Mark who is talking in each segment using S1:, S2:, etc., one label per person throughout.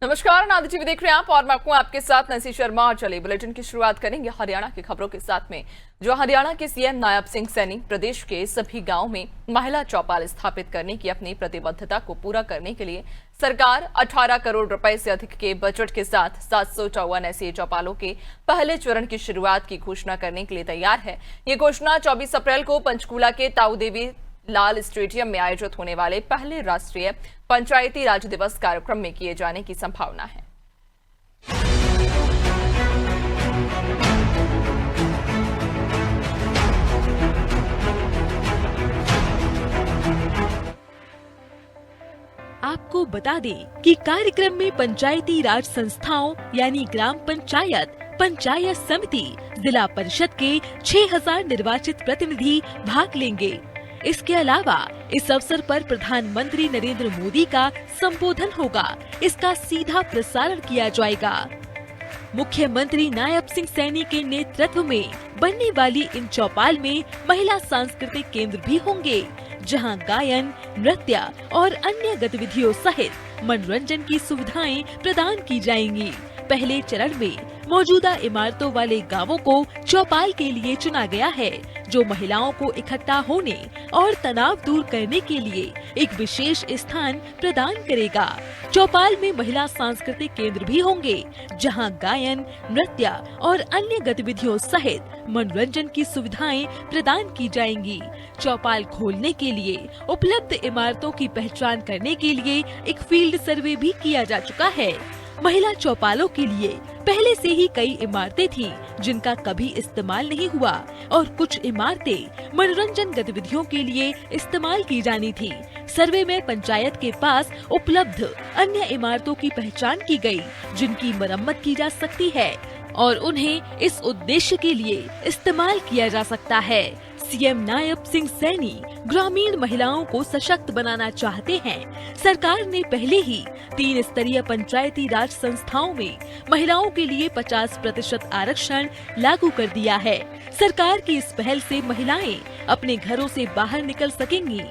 S1: नमस्कार, नादिर टीवी देख रहे हैं आप और मैं हूं आपके साथ नसी शर्मा। और चलिए बुलेटिन की शुरुआत करेंगे हरियाणा की खबरों के साथ में। जो हरियाणा के सीएम नायब सिंह सैनी प्रदेश के सभी गांव में महिला चौपाल स्थापित करने की अपनी प्रतिबद्धता को पूरा करने के लिए सरकार 18 करोड़ रुपए से अधिक के बजट के साथ 754 ऐसे चौपालों के पहले चरण की शुरुआत की घोषणा करने के लिए तैयार है। ये घोषणा 24 अप्रैल को पंचकूला के ताऊ देवी लाल स्टेडियम में आयोजित होने वाले पहले राष्ट्रीय पंचायती राज दिवस कार्यक्रम में किए जाने की संभावना है।
S2: आपको बता दें कि कार्यक्रम में पंचायती राज संस्थाओं यानी ग्राम पंचायत, पंचायत समिति, जिला परिषद के 6000 निर्वाचित प्रतिनिधि भाग लेंगे। इसके अलावा इस अवसर पर प्रधानमंत्री नरेंद्र मोदी का संबोधन होगा। इसका सीधा प्रसारण किया जाएगा। मुख्यमंत्री नायब सिंह सैनी के नेतृत्व में बनने वाली इन चौपाल में महिला सांस्कृतिक केंद्र भी होंगे, जहां गायन, नृत्य और अन्य गतिविधियों सहित मनोरंजन की सुविधाएं प्रदान की जाएंगी। पहले चरण में मौजूदा इमारतों वाले गांवों को चौपाल के लिए चुना गया है, जो महिलाओं को इकट्ठा होने और तनाव दूर करने के लिए एक विशेष स्थान प्रदान करेगा। चौपाल में महिला सांस्कृतिक केंद्र भी होंगे, जहां गायन, नृत्य और अन्य गतिविधियों सहित मनोरंजन की सुविधाएं प्रदान की जाएंगी। चौपाल खोलने के लिए उपलब्ध इमारतों की पहचान करने के लिए एक फील्ड सर्वे भी किया जा चुका है। महिला चौपालों के लिए पहले से ही कई इमारतें थीं, जिनका कभी इस्तेमाल नहीं हुआ और कुछ इमारतें मनोरंजन गतिविधियों के लिए इस्तेमाल की जानी थी। सर्वे में पंचायत के पास उपलब्ध अन्य इमारतों की पहचान की गई, जिनकी मरम्मत की जा सकती है और उन्हें इस उद्देश्य के लिए इस्तेमाल किया जा सकता है। सीएम नायब सिंह सैनी ग्रामीण महिलाओं को सशक्त बनाना चाहते हैं। सरकार ने पहले ही 3 स्तरीय पंचायती राज संस्थाओं में महिलाओं के लिए 50% आरक्षण लागू कर दिया है। सरकार की इस पहल से महिलाएं अपने घरों से बाहर निकल सकेंगी।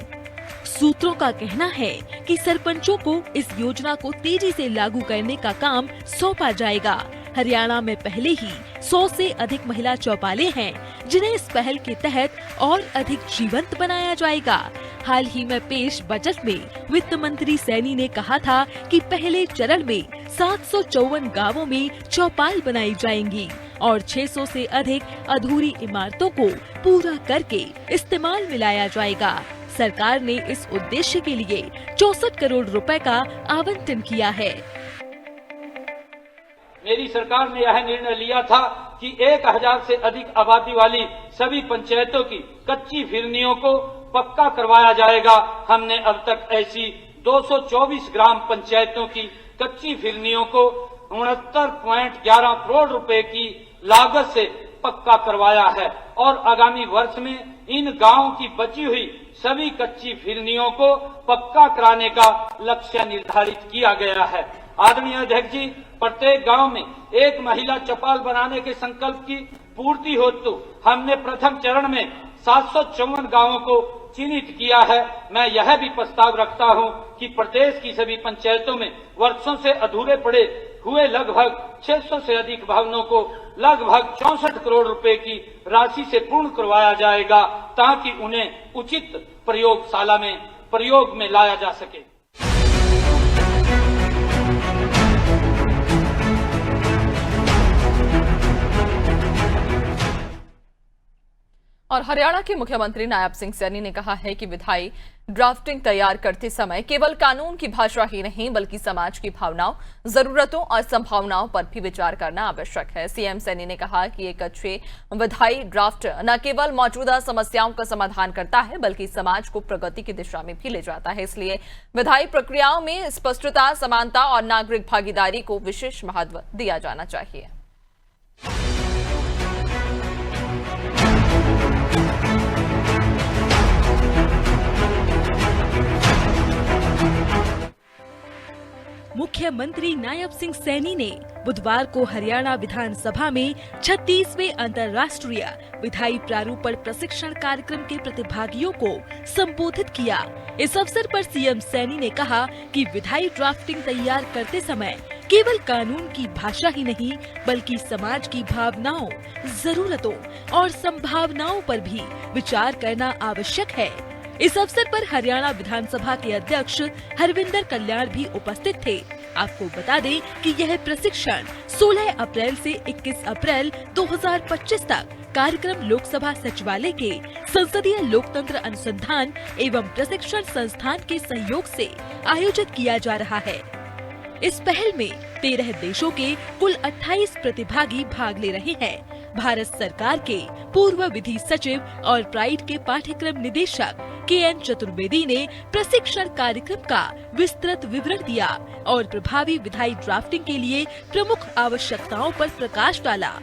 S2: सूत्रों का कहना है कि सरपंचों को इस योजना को तेजी से लागू करने का काम सौंपा जाएगा। हरियाणा में पहले ही 100 से अधिक महिला चौपालें हैं, जिन्हें इस पहल के तहत और अधिक जीवंत बनाया जाएगा। हाल ही में पेश बजट में वित्त मंत्री सैनी ने कहा था कि पहले चरण में 754 गांवों में चौपाल बनाई जाएंगी और 600 से अधिक अधूरी इमारतों को पूरा करके इस्तेमाल में लाया जाएगा। सरकार ने इस उद्देश्य के लिए 64 करोड़ रुपए का आवंटन किया है।
S3: मेरी सरकार ने यह निर्णय लिया था कि 1000 से अधिक आबादी वाली सभी पंचायतों की कच्ची फिरनियों को पक्का करवाया जाएगा। हमने अब तक ऐसी 224 ग्राम पंचायतों की कच्ची फिरनियों को 69.11 करोड़ रुपए की लागत से पक्का करवाया है और आगामी वर्ष में इन गांवों की बची हुई सभी कच्ची फिरनियों को पक्का कराने का लक्ष्य निर्धारित किया गया है। आदरणीय अध्यक्ष जी, प्रत्येक गांव में एक महिला चौपाल बनाने के संकल्प की पूर्ति हेतु हमने प्रथम चरण में 754 गांवों को चिन्हित किया है। मैं यह भी प्रस्ताव रखता हूं कि प्रदेश की सभी पंचायतों में वर्षों से अधूरे पड़े हुए लगभग 600 से अधिक भवनों को लगभग 64 करोड़ रुपए की राशि से पूर्ण करवाया जाएगा, ताकि उन्हें उचित प्रयोगशाला में प्रयोग में लाया जा सके।
S1: और हरियाणा के मुख्यमंत्री नायब सिंह सैनी ने कहा है कि विधायी ड्राफ्टिंग तैयार करते समय केवल कानून की भाषा ही नहीं, बल्कि समाज की भावनाओं, जरूरतों और संभावनाओं पर भी विचार करना आवश्यक है। सीएम सैनी ने कहा कि एक अच्छे विधायी ड्राफ्ट न केवल मौजूदा समस्याओं का समाधान करता है, बल्कि समाज को प्रगति की दिशा में भी ले जाता है। इसलिए विधायी प्रक्रियाओं में स्पष्टता, समानता और नागरिक भागीदारी को विशेष महत्व दिया जाना चाहिए।
S2: मुख्यमंत्री नायब सिंह सैनी ने बुधवार को हरियाणा विधानसभा में 36वें अंतर्राष्ट्रीय विधायी प्रारूपण प्रशिक्षण कार्यक्रम के प्रतिभागियों को संबोधित किया। इस अवसर पर सीएम सैनी ने कहा कि विधायी ड्राफ्टिंग तैयार करते समय केवल कानून की भाषा ही नहीं बल्कि समाज की भावनाओं, जरूरतों और संभावनाओं पर भी विचार करना आवश्यक है। इस अवसर पर हरियाणा विधानसभा के अध्यक्ष हरविंदर कल्याण भी उपस्थित थे। आपको बता दें कि यह प्रशिक्षण 16 अप्रैल से 21 अप्रैल 2025 तक कार्यक्रम लोकसभा सचिवालय के संसदीय लोकतंत्र अनुसंधान एवं प्रशिक्षण संस्थान के सहयोग से आयोजित किया जा रहा है। इस पहल में 13 देशों के कुल 28 प्रतिभागी भाग ले रहे हैं। भारत सरकार के पूर्व विधि सचिव और प्राइड के पाठ्यक्रम निदेशक KN चतुर्वेदी ने प्रशिक्षण कार्यक्रम का विस्तृत विवरण दिया और प्रभावी विधायी ड्राफ्टिंग के लिए प्रमुख आवश्यकताओं पर प्रकाश डाला।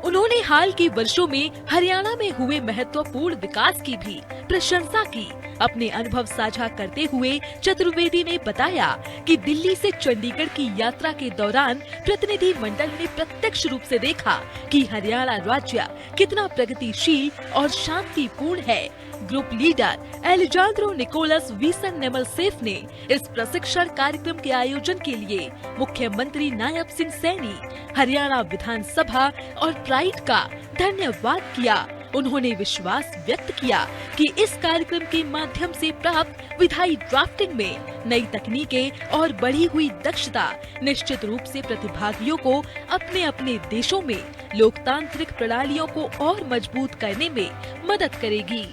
S2: उन्होंने हाल के वर्षों में हरियाणा में हुए महत्वपूर्ण विकास की भी प्रशंसा की। अपने अनुभव साझा करते हुए चतुर्वेदी ने बताया कि दिल्ली से चंडीगढ़ की यात्रा के दौरान प्रतिनिधि मंडल ने प्रत्यक्ष रूप से देखा कि हरियाणा राज्य कितना प्रगतिशील और शांतिपूर्ण है। ग्रुप लीडर एलेजांद्रो निकोलस वीसन नेमलसेफ ने इस प्रशिक्षण कार्यक्रम के आयोजन के लिए मुख्यमंत्री नायब सिंह सैनी, हरियाणा विधानसभा और प्राइड का धन्यवाद किया। उन्होंने विश्वास व्यक्त किया कि इस कार्यक्रम के माध्यम से प्राप्त विधायी ड्राफ्टिंग में नई तकनीकें और बढ़ी हुई दक्षता निश्चित रूप से प्रतिभागियों को अपने अपने देशों में लोकतांत्रिक प्रणालियों को और मजबूत करने में मदद करेगी।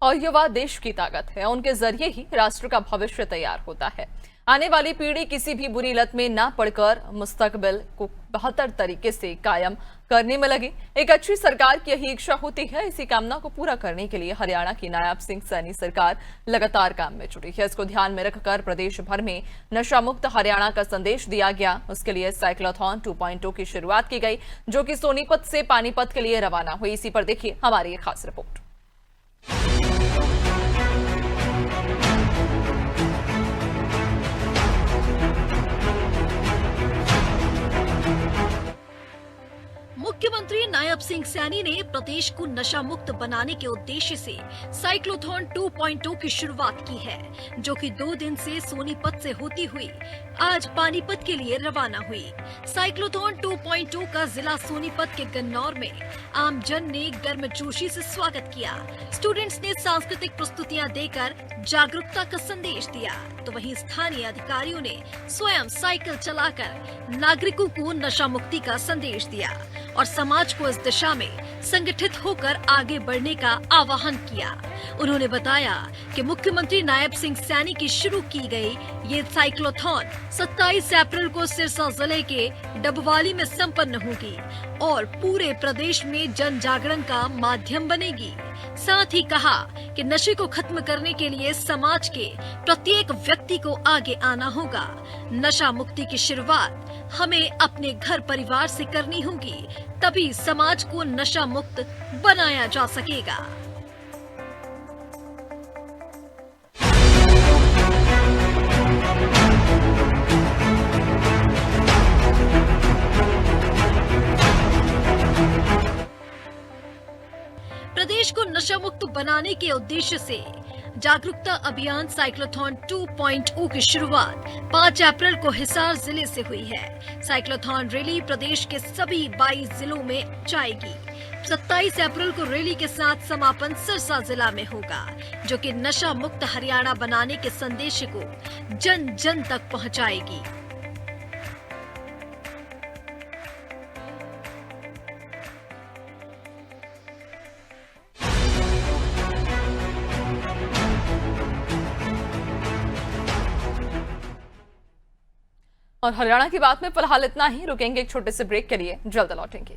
S1: और युवा देश की ताकत है, उनके जरिए ही राष्ट्र का भविष्य तैयार होता है। आने वाली पीढ़ी किसी भी बुरी लत में ना पड़कर मुस्तकबिल को बेहतर तरीके से कायम करने में लगे। एक अच्छी सरकार की यही इच्छा होती है। इसी कामना को पूरा करने के लिए हरियाणा की नायब सिंह सैनी सरकार लगातार काम में जुटी है। इसको ध्यान में रखकर प्रदेश भर में नशा मुक्त हरियाणा का संदेश दिया गया। उसके लिए साइक्लोथॉन 2.0 की शुरुआत की गई, जो कि सोनीपत से पानीपत के लिए रवाना हुई। इसी पर देखिए हमारी एक खास रिपोर्ट।
S4: मुख्यमंत्री नायब सिंह सैनी ने प्रदेश को नशा मुक्त बनाने के उद्देश्य से साइक्लोथॉन 2.0 की शुरुआत की है, जो कि 2 दिन से सोनीपत से होती हुई आज पानीपत के लिए रवाना हुई। साइक्लोथॉन 2.0 का जिला सोनीपत के गन्नौर में आमजन ने गर्मजोशी से स्वागत किया। स्टूडेंट्स ने सांस्कृतिक प्रस्तुतियां देकर जागरूकता का संदेश दिया, तो वहीं स्थानीय अधिकारियों ने स्वयं साइकिल चलाकर नागरिकों को नशा मुक्ति का संदेश दिया और समाज को इस दिशा में संगठित होकर आगे बढ़ने का आह्वान किया। उन्होंने बताया कि मुख्यमंत्री नायब सिंह सैनी की शुरू की गई ये साइक्लोथॉन 27 अप्रैल को सिरसा जिले के डबवाली में संपन्न होगी और पूरे प्रदेश में जन जागरण का माध्यम बनेगी। साथ ही कहा कि नशे को खत्म करने के लिए समाज के प्रत्येक व्यक्ति को आगे आना होगा। नशा मुक्ति की शुरुआत हमें अपने घर परिवार से करनी होगी, तभी समाज को नशा मुक्त बनाया जा सकेगा। प्रदेश को नशा मुक्त बनाने के उद्देश्य से जागरूकता अभियान साइक्लोथॉन 2.0 की शुरुआत 5 अप्रैल को हिसार जिले से हुई है। साइक्लोथॉन रैली प्रदेश के सभी 22 जिलों में जाएगी। 27 अप्रैल को रैली के साथ समापन सिरसा जिला में होगा, जो कि नशा मुक्त हरियाणा बनाने के संदेश को जन जन तक पहुंचाएगी।
S1: और हरियाणा की बात में फिलहाल इतना ही। रुकेंगे एक छोटे से ब्रेक के लिए, जल्द लौटेंगे।